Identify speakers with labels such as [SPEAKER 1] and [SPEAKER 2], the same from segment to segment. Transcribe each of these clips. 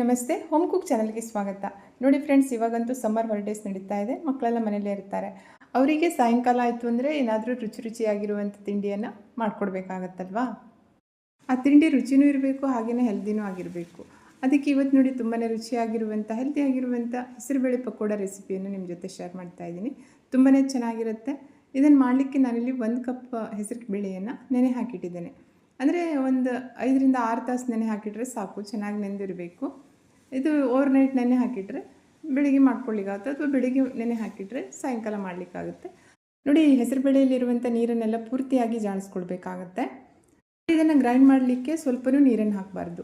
[SPEAKER 1] ನಮಸ್ತೆ, home cook ಚಾನಲ್ಗೆ ಸ್ವಾಗತ. ನೋಡಿ ಫ್ರೆಂಡ್ಸ್, ಇವಾಗಂತೂ ಸಮ್ಮರ್ ಹಾಲಿಡೇಸ್ ನಡೀತಾ ಇದೆ. ಮಕ್ಕಳೆಲ್ಲ ಮನೆಯಲ್ಲೇ ಇರ್ತಾರೆ. ಅವರಿಗೆ ಸಾಯಂಕಾಲ ಆಯಿತು ಅಂದರೆ ಏನಾದರೂ ರುಚಿಯಾಗಿರುವಂಥ ತಿಂಡಿಯನ್ನು ಮಾಡಿಕೊಡ್ಬೇಕಾಗತ್ತಲ್ವಾ. ಆ ತಿಂಡಿ ರುಚಿನೂ ಇರಬೇಕು, ಹಾಗೆಯೇ ಹೆಲ್ದಿನೂ ಆಗಿರಬೇಕು. ಅದಕ್ಕೆ ಇವತ್ತು ನೋಡಿ ತುಂಬಾ ರುಚಿಯಾಗಿರುವಂಥ ಹೆಲ್ದಿಯಾಗಿರುವಂಥ ಹೆಸರುಬೇಳೆ ಪಕೋಡ ರೆಸಿಪಿಯನ್ನು ನಿಮ್ಮ ಜೊತೆ ಶೇರ್ ಮಾಡ್ತಾ ಇದ್ದೀನಿ. ತುಂಬಾ ಚೆನ್ನಾಗಿರುತ್ತೆ. ಇದನ್ನು ಮಾಡಲಿಕ್ಕೆ ನಾನಿಲ್ಲಿ 1 ಕಪ್ ಹೆಸರು ಬೇಳೆಯನ್ನು ನೆನೆ ಹಾಕಿಟ್ಟಿದ್ದೇನೆ. ಅಂದರೆ ಒಂದು 5ರಿಂದ 6 ತಾಸು ನೆನೆ ಹಾಕಿಟ್ರೆ ಸಾಕು, ಚೆನ್ನಾಗಿ ನೆಂದಿರಬೇಕು. ಇದು ಓವರ್ನೈಟ್ ನೆನೆ ಹಾಕಿಟ್ರೆ ಬೆಳಿಗ್ಗೆ ಮಾಡ್ಕೊಳ್ಳಿಕ್ಕಾಗುತ್ತೆ, ಅಥವಾ ಬೆಳಿಗ್ಗೆ ನೆನೆ ಹಾಕಿಟ್ರೆ ಸಾಯಂಕಾಲ ಮಾಡಲಿಕ್ಕಾಗುತ್ತೆ. ನೋಡಿ, ಈ ಹೆಸರು ಬೇಳೆಯಲ್ಲಿರುವಂಥ ನೀರನ್ನೆಲ್ಲ ಪೂರ್ತಿಯಾಗಿ ಜಾಳಿಸ್ಕೊಳ್ಬೇಕಾಗತ್ತೆ. ಇದನ್ನು ಗ್ರೈಂಡ್ ಮಾಡಲಿಕ್ಕೆ ಸ್ವಲ್ಪನೂ ನೀರನ್ನು ಹಾಕಬಾರ್ದು,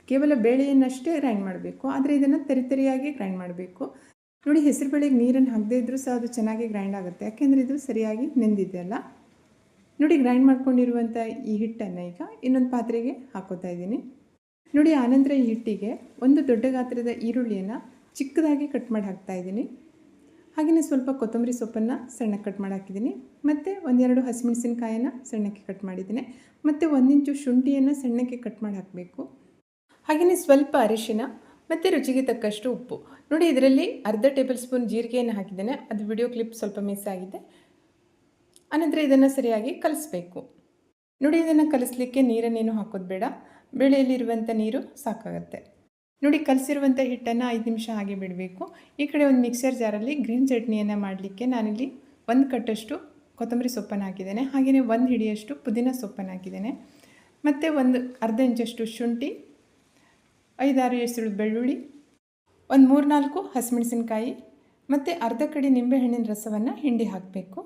[SPEAKER 1] ಕೇವಲ ಬೇಳೆಯನ್ನಷ್ಟೇ ಗ್ರೈಂಡ್ ಮಾಡಬೇಕು. ಆದರೆ ಇದನ್ನು ತರಿಯಾಗಿ ಗ್ರೈಂಡ್ ಮಾಡಬೇಕು. ನೋಡಿ, ಹೆಸರು ಬೇಳೆಗೆ ನೀರನ್ನು ಹಾಕದೇ ಇದ್ದರೂ ಸಹ ಅದು ಚೆನ್ನಾಗಿ ಗ್ರೈಂಡ್ ಆಗುತ್ತೆ, ಯಾಕೆಂದರೆ ಇದು ಸರಿಯಾಗಿ ನೆಂದಿದೆಯಲ್ಲ. ನೋಡಿ, ಗ್ರೈಂಡ್ ಮಾಡ್ಕೊಂಡಿರುವಂಥ ಈ ಹಿಟ್ಟನ್ನು ಈಗ ಇನ್ನೊಂದು ಪಾತ್ರೆಗೆ ಹಾಕೋತಾ ಇದ್ದೀನಿ. ನೋಡಿ, ಆನಂತರ ಈ ಹಿಟ್ಟಿಗೆ ಒಂದು ದೊಡ್ಡ ಗಾತ್ರದ ಈರುಳ್ಳಿಯನ್ನು ಚಿಕ್ಕದಾಗಿ ಕಟ್ ಮಾಡಿ ಹಾಕ್ತಾಯಿದ್ದೀನಿ. ಹಾಗೆಯೇ ಸ್ವಲ್ಪ ಕೊತ್ತಂಬರಿ ಸೊಪ್ಪನ್ನು ಸಣ್ಣಕ್ಕೆ ಕಟ್ ಮಾಡಿ ಹಾಕಿದ್ದೀನಿ. ಮತ್ತು 1-2 ಹಸಿಮೆಣಸಿನಕಾಯನ್ನು ಸಣ್ಣಕ್ಕೆ ಕಟ್ ಮಾಡಿದ್ದೀನಿ. ಮತ್ತು 1 ಇಂಚು ಶುಂಠಿಯನ್ನು ಸಣ್ಣಕ್ಕೆ ಕಟ್ ಮಾಡಿ ಹಾಕಬೇಕು. ಹಾಗೆಯೇ ಸ್ವಲ್ಪ ಅರಿಶಿನ ಮತ್ತು ರುಚಿಗೆ ತಕ್ಕಷ್ಟು ಉಪ್ಪು. ನೋಡಿ, ಇದರಲ್ಲಿ ಅರ್ಧ ಟೇಬಲ್ ಸ್ಪೂನ್ ಜೀರಿಗೆಯನ್ನು ಹಾಕಿದ್ದೇನೆ. ಅದು ವಿಡಿಯೋ ಕ್ಲಿಪ್ ಸ್ವಲ್ಪ ಮಿಸ್ ಆಗಿದೆ. ಆನಂತರ ಇದನ್ನು ಸರಿಯಾಗಿ ಕಲಿಸ್ಬೇಕು. ನೋಡಿ, ಇದನ್ನು ಕಲಿಸ್ಲಿಕ್ಕೆ ನೀರನ್ನೇನು ಹಾಕೋದು ಬೇಡ, ಬೇಳೆಯಲ್ಲಿರುವಂಥ ನೀರು ಸಾಕಾಗುತ್ತೆ. ನೋಡಿ, ಕಲಸಿರುವಂಥ ಹಿಟ್ಟನ್ನು 5 ನಿಮಿಷ ಹಾಗೆ ಬಿಡಬೇಕು. ಈ ಕಡೆ ಒಂದು ಮಿಕ್ಸರ್ ಜಾರಲ್ಲಿ ಗ್ರೀನ್ ಚಟ್ನಿಯನ್ನು ಮಾಡಲಿಕ್ಕೆ ನಾನಿಲ್ಲಿ 1 ಕಟ್ಟಷ್ಟು ಕೊತ್ತಂಬರಿ ಸೊಪ್ಪನ್ನು ಹಾಕಿದ್ದೇನೆ. ಹಾಗೆಯೇ 1 ಹಿಡಿಯಷ್ಟು ಪುದೀನ ಸೊಪ್ಪನ್ನು ಹಾಕಿದ್ದೇನೆ. ಮತ್ತು ಒಂದು ಅರ್ಧ ಇಂಚಷ್ಟು ಶುಂಠಿ, 5-6 ಎಸಳು ಬೆಳ್ಳುಳ್ಳಿ, ಒಂದು 3-4 ಹಸಿಮೆಣಸಿನಕಾಯಿ ಮತ್ತು ಅರ್ಧ ಕಡಿ ನಿಂಬೆಹಣ್ಣಿನ ರಸವನ್ನು ಹಿಂಡಿ ಹಾಕಬೇಕು.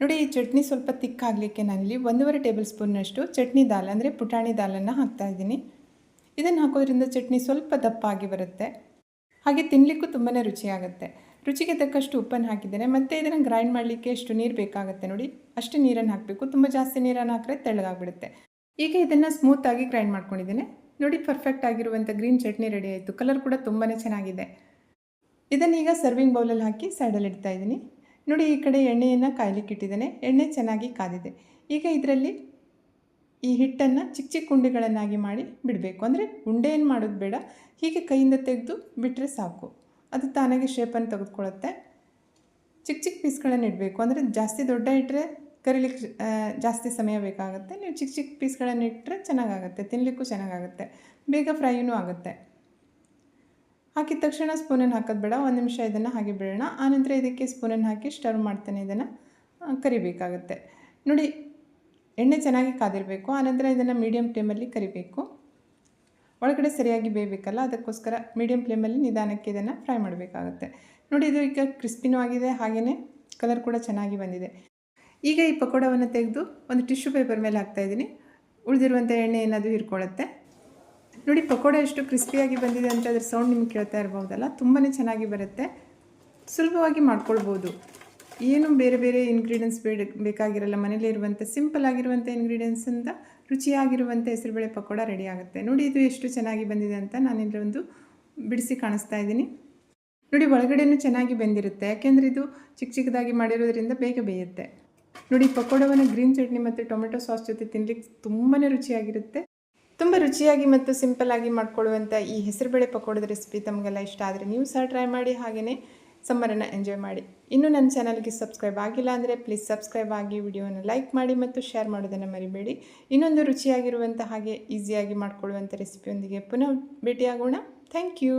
[SPEAKER 1] ನೋಡಿ, ಈ ಚಟ್ನಿ ಸ್ವಲ್ಪ ತಿಕ್ಕಾಗಲಿಕ್ಕೆ ನಾನಿಲ್ಲಿ 1.5 ಟೇಬಲ್ ಸ್ಪೂನ್ನಷ್ಟು ಚಟ್ನಿ ದಾಲ್ ಅಂದರೆ ಪುಟಾಣಿ ದಾಲನ್ನು ಹಾಕ್ತಾಯಿದ್ದೀನಿ. ಇದನ್ನು ಹಾಕೋದ್ರಿಂದ ಚಟ್ನಿ ಸ್ವಲ್ಪ ದಪ್ಪ ಆಗಿ ಬರುತ್ತೆ, ಹಾಗೆ ತಿನ್ನಲಿಕ್ಕೂ ತುಂಬಾ ರುಚಿಯಾಗುತ್ತೆ. ರುಚಿಗೆ ತಕ್ಕಷ್ಟು ಉಪ್ಪನ್ನು ಹಾಕಿದ್ದೇನೆ. ಮತ್ತು ಇದನ್ನು ಗ್ರೈಂಡ್ ಮಾಡಲಿಕ್ಕೆ ಎಷ್ಟು ನೀರು ಬೇಕಾಗುತ್ತೆ ನೋಡಿ, ಅಷ್ಟು ನೀರನ್ನು ಹಾಕಬೇಕು. ತುಂಬ ಜಾಸ್ತಿ ನೀರನ್ನು ಹಾಕಿದ್ರೆ ತೆಳ್ಳಗಾಗ್ಬಿಡುತ್ತೆ. ಈಗ ಇದನ್ನು ಸ್ಮೂತಾಗಿ ಗ್ರೈಂಡ್ ಮಾಡ್ಕೊಂಡಿದ್ದೇನೆ. ನೋಡಿ, ಪರ್ಫೆಕ್ಟ್ ಆಗಿರುವಂಥ ಗ್ರೀನ್ ಚಟ್ನಿ ರೆಡಿ ಆಯಿತು. ಕಲರ್ ಕೂಡ ತುಂಬಾ ಚೆನ್ನಾಗಿದೆ. ಇದನ್ನೀಗ ಸರ್ವಿಂಗ್ ಬೌಲಲ್ಲಿ ಹಾಕಿ ಸೈಡಲ್ಲಿ ಇಡ್ತಾ ಇದ್ದೀನಿ. ನೋಡಿ, ಈ ಕಡೆ ಎಣ್ಣೆಯನ್ನು ಕಾಯ್ಲಿಕ್ಕೆ ಇಟ್ಟಿದ್ದೇನೆ. ಎಣ್ಣೆ ಚೆನ್ನಾಗಿ ಕಾದಿದೆ. ಈಗ ಇದರಲ್ಲಿ ಈ ಹಿಟ್ಟನ್ನು ಚಿಕ್ಕ ಚಿಕ್ಕ ಉಂಡೆಗಳನ್ನಾಗಿ ಮಾಡಿ ಬಿಡಬೇಕು. ಅಂದರೆ ಉಂಡೆ ಏನು ಮಾಡೋದು ಬೇಡ, ಹೀಗೆ ಕೈಯಿಂದ ತೆಗೆದು ಬಿಟ್ಟರೆ ಸಾಕು, ಅದು ತಾನಾಗೆ ಶೇಪನ್ನು ತೆಗೆದುಕೊಳ್ಳುತ್ತೆ. ಚಿಕ್ಕ ಚಿಕ್ಕ ಪೀಸ್ಗಳನ್ನು ಇಡಬೇಕು. ಅಂದರೆ ಜಾಸ್ತಿ ದೊಡ್ಡ ಇಟ್ಟರೆ ಕರಿಲಿಕ್ಕೆ ಜಾಸ್ತಿ ಸಮಯ ಬೇಕಾಗುತ್ತೆ. ನೀವು ಚಿಕ್ಕ ಚಿಕ್ಕ ಪೀಸ್ಗಳನ್ನು ಇಟ್ಟರೆ ಚೆನ್ನಾಗಾಗುತ್ತೆ, ತಿನ್ನಲಿಕ್ಕೂ ಚೆನ್ನಾಗಾಗುತ್ತೆ, ಬೇಗ ಫ್ರೈನೂ ಆಗುತ್ತೆ. ಹಾಕಿದ ತಕ್ಷಣ ಸ್ಪೂನನ್ನು ಹಾಕೋದು ಬೇಡ, 1 ನಿಮಿಷ ಇದನ್ನು ಹಾಗೆ ಬಿಡೋಣ. ಆನಂತರ ಇದಕ್ಕೆ ಸ್ಪೂನನ್ನು ಹಾಕಿ ಸ್ಟರ್ ಮಾಡ್ತಾನೆ ಇದನ್ನು ಕರಿಬೇಕಾಗುತ್ತೆ. ನೋಡಿ, ಎಣ್ಣೆ ಚೆನ್ನಾಗಿ ಕಾದಿರಬೇಕು. ಆನಂತರ ಇದನ್ನು ಮೀಡಿಯಮ್ ಫ್ಲೇಮಲ್ಲಿ ಕರಿಬೇಕು. ಒಳಗಡೆ ಸರಿಯಾಗಿ ಬೇಯಬೇಕಲ್ಲ, ಅದಕ್ಕೋಸ್ಕರ ಮೀಡಿಯಮ್ ಫ್ಲೇಮಲ್ಲಿ ನಿಧಾನಕ್ಕೆ ಇದನ್ನು ಫ್ರೈ ಮಾಡಬೇಕಾಗುತ್ತೆ. ನೋಡಿ, ಇದು ಈಗ ಕ್ರಿಸ್ಪಿನೂ ಆಗಿದೆ, ಹಾಗೆಯೇ ಕಲರ್ ಕೂಡ ಚೆನ್ನಾಗಿ ಬಂದಿದೆ. ಈಗ ಈ ಪಕೋಡವನ್ನು ತೆಗೆದು ಒಂದು ಟಿಶ್ಯೂ ಪೇಪರ್ ಮೇಲೆ ಹಾಕ್ತಾಯಿದ್ದೀನಿ. ಉಳಿದಿರುವಂಥ ಎಣ್ಣೆ ಏನಾದರೂ ಹಿಡ್ಕೊಳ್ಳುತ್ತೆ. ನೋಡಿ, ಪಕೋಡ ಎಷ್ಟು ಕ್ರಿಸ್ಪಿಯಾಗಿ ಬಂದಿದೆ ಅಂತ ಅದ್ರ ಸೌಂಡ್ ನಿಮ್ಗೆ ಕೇಳ್ತಾ ಇರ್ಬೋದಲ್ಲ. ತುಂಬಾ ಚೆನ್ನಾಗಿ ಬರುತ್ತೆ, ಸುಲಭವಾಗಿ ಮಾಡ್ಕೊಳ್ಬೋದು. ಏನು ಬೇರೆ ಬೇರೆ ಇಂಗ್ರೀಡಿಯೆಂಟ್ಸ್ ಬೇಕಾಗಿರಲ್ಲ. ಮನೇಲಿ ಇರುವಂಥ ಸಿಂಪಲ್ ಆಗಿರುವಂಥ ಇಂಗ್ರೀಡಿಯೆಂಟ್ಸಿಂದ ರುಚಿಯಾಗಿರುವಂಥ ಹೆಸರುಬೇಳೆ ಪಕೋಡ ರೆಡಿ ಆಗುತ್ತೆ. ನೋಡಿ, ಇದು ಎಷ್ಟು ಚೆನ್ನಾಗಿ ಬಂದಿದೆ ಅಂತ ನಾನಿಲ್ಲಿ ಒಂದು ಬಿಡಿಸಿ ಕಾಣಿಸ್ತಾ ಇದ್ದೀನಿ. ನೋಡಿ, ಒಳಗಡೆನೂ ಚೆನ್ನಾಗಿ ಬೆಂದಿರುತ್ತೆ, ಯಾಕೆಂದರೆ ಇದು ಚಿಕ್ಕ ಚಿಕ್ಕದಾಗಿ ಮಾಡಿರೋದ್ರಿಂದ ಬೇಗ ಬೇಯುತ್ತೆ. ನೋಡಿ, ಪಕೋಡವನ್ನು ಗ್ರೀನ್ ಚಟ್ನಿ ಮತ್ತು ಟೊಮೆಟೊ ಸಾಸ್ ಜೊತೆ ತಿನ್ನಲಿಕ್ಕೆ ತುಂಬಾ ರುಚಿಯಾಗಿರುತ್ತೆ. ತುಂಬ ರುಚಿಯಾಗಿ ಮತ್ತು ಸಿಂಪಲ್ಲಾಗಿ ಮಾಡ್ಕೊಳ್ಳುವಂಥ ಈ ಹೆಸರುಬೇಳೆ ಪಕೋಡದ ರೆಸಿಪಿ ತಮಗೆಲ್ಲ ಇಷ್ಟ ಆದರೆ ನೀವು ಸಹ ಟ್ರೈ ಮಾಡಿ, ಹಾಗೆಯೇ ಸಮ್ಮರನ್ನು ಎಂಜಾಯ್ ಮಾಡಿ. ಇನ್ನೂ ನನ್ನ ಚಾನಲ್ಗೆ ಸಬ್ಸ್ಕ್ರೈಬ್ ಆಗಿಲ್ಲ ಅಂದರೆ ಪ್ಲೀಸ್ ಸಬ್ಸ್ಕ್ರೈಬ್ ಆಗಿ, ವಿಡಿಯೋವನ್ನು ಲೈಕ್ ಮಾಡಿ ಮತ್ತು ಶೇರ್ ಮಾಡೋದನ್ನು ಮರಿಬೇಡಿ. ಇನ್ನೊಂದು ರುಚಿಯಾಗಿರುವಂಥ ಹಾಗೆ ಈಸಿಯಾಗಿ ಮಾಡ್ಕೊಳ್ಳುವಂಥ ರೆಸಿಪಿಯೊಂದಿಗೆ ಪುನಃ ಭೇಟಿಯಾಗೋಣ. Thank you.